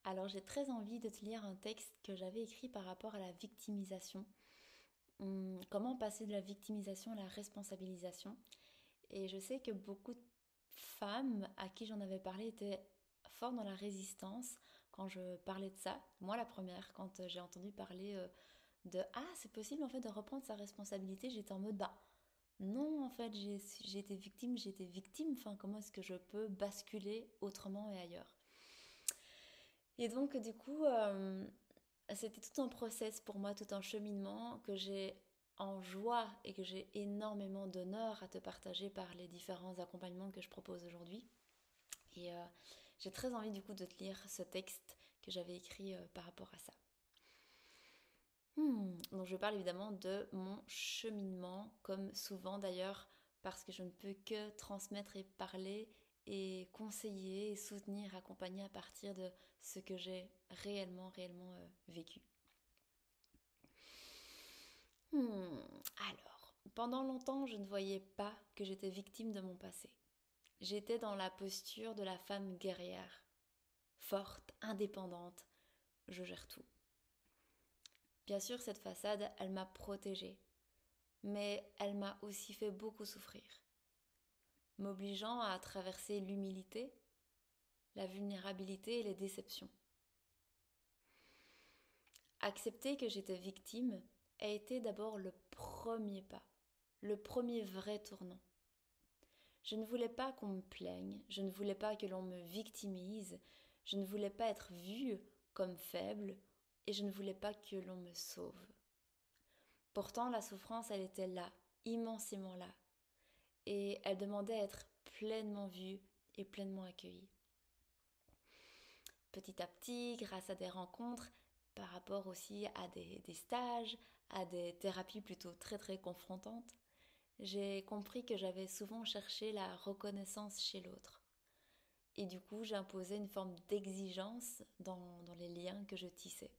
Alors j'ai très envie de te lire un texte que j'avais écrit par rapport à la victimisation. Comment passer de la victimisation à la responsabilisation. Et je sais que beaucoup de femmes à qui j'en avais parlé étaient fort dans la résistance quand je parlais de ça. Moi la première, quand j'ai entendu parler de «Ah, c'est possible en fait de reprendre sa responsabilité», j'étais en mode «Bah non, en fait j'ai été victime, enfin comment est-ce que je peux basculer autrement et ailleurs?» Et donc, du coup, c'était tout un process pour moi, tout un cheminement que j'ai en joie et que j'ai énormément d'honneur à te partager par les différents accompagnements que je propose aujourd'hui. Et j'ai très envie du coup de te lire ce texte que j'avais écrit par rapport à ça. Donc je parle évidemment de mon cheminement, comme souvent d'ailleurs, parce que je ne peux que transmettre et parler et conseiller et soutenir, accompagner à partir de ce que j'ai réellement vécu. Alors, pendant longtemps, je ne voyais pas que j'étais victime de mon passé. J'étais dans la posture de la femme guerrière, forte, indépendante, je gère tout. Bien sûr, cette façade, elle m'a protégée, mais elle m'a aussi fait beaucoup souffrir, m'obligeant à traverser l'humilité, la vulnérabilité et les déceptions. Accepter que j'étais victime a été d'abord le premier pas, le premier vrai tournant. Je ne voulais pas qu'on me plaigne, je ne voulais pas que l'on me victimise, je ne voulais pas être vue comme faible et je ne voulais pas que l'on me sauve. Pourtant, la souffrance, elle était là, immensément là, et elle demandait à être pleinement vue et pleinement accueillie. Petit à petit, grâce à des rencontres, par rapport aussi à des stages, à des thérapies plutôt très confrontantes, j'ai compris que j'avais souvent cherché la reconnaissance chez l'autre. Et du coup, j'ai imposé une forme d'exigence dans les liens que je tissais.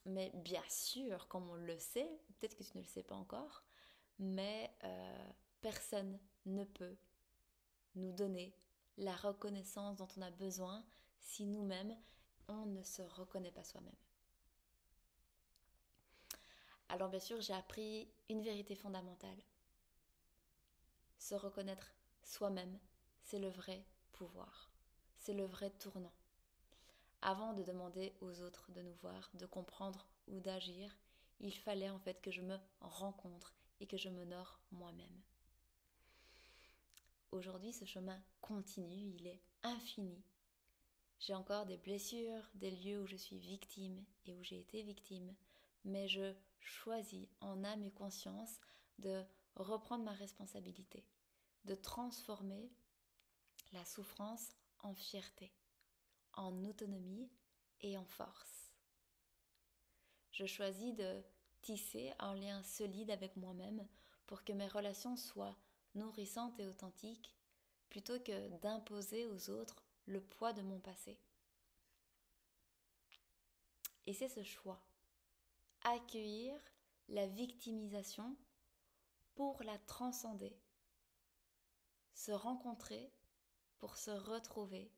Mais bien sûr, comme on le sait, peut-être que tu ne le sais pas encore, mais personne ne peut nous donner la reconnaissance dont on a besoin si nous-mêmes, on ne se reconnaît pas soi-même. Alors bien sûr, j'ai appris une vérité fondamentale. Se reconnaître soi-même, c'est le vrai pouvoir. C'est le vrai tournant. Avant de demander aux autres de nous voir, de comprendre ou d'agir, il fallait en fait que je me rencontre et que je m'honore moi-même. Aujourd'hui, ce chemin continue, il est infini. J'ai encore des blessures, des lieux où je suis victime et où j'ai été victime, mais je choisis en âme et conscience de reprendre ma responsabilité, de transformer la souffrance en fierté, en autonomie et en force. Je choisis de tisser un lien solide avec moi-même pour que mes relations soient nourrissantes et authentiques, plutôt que d'imposer aux autres le poids de mon passé. Et c'est ce choix, accueillir la victimisation pour la transcender, se rencontrer pour se retrouver,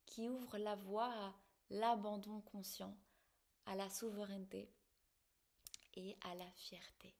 qui ouvre la voie à l'abandon conscient, à la souveraineté et à la fierté.